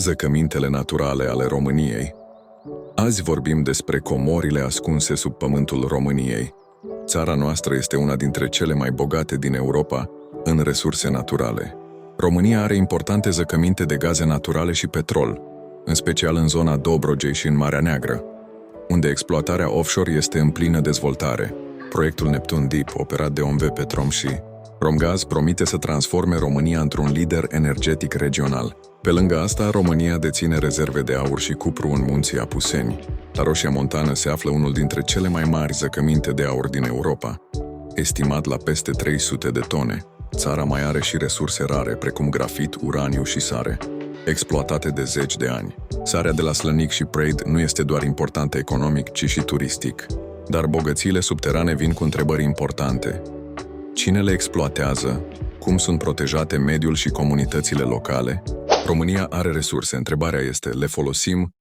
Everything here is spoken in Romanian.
Zăcămintele naturale ale României. Azi vorbim despre comorile ascunse sub pământul României. Țara noastră este una dintre cele mai bogate din Europa în resurse naturale. România are importante zăcăminte de gaze naturale și petrol, în special în zona Dobrogei și în Marea Neagră, unde exploatarea offshore este în plină dezvoltare. Proiectul Neptun Deep, operat de OMV Petrom și Romgaz, promite să transforme România într-un lider energetic regional. Pe lângă asta, România deține rezerve de aur și cupru în munții Apuseni. La Roșia Montană se află unul dintre cele mai mari zăcăminte de aur din Europa, estimat la peste 300 de tone. Țara mai are și resurse rare, precum grafit, uraniu și sare, exploatate de zeci de ani. Sarea de la Slănic și Praid nu este doar importantă economic, ci și turistic. Dar bogățiile subterane vin cu întrebări importante. Cine le exploatează? Cum sunt protejate mediul și comunitățile locale? România are resurse. Întrebarea este, le folosim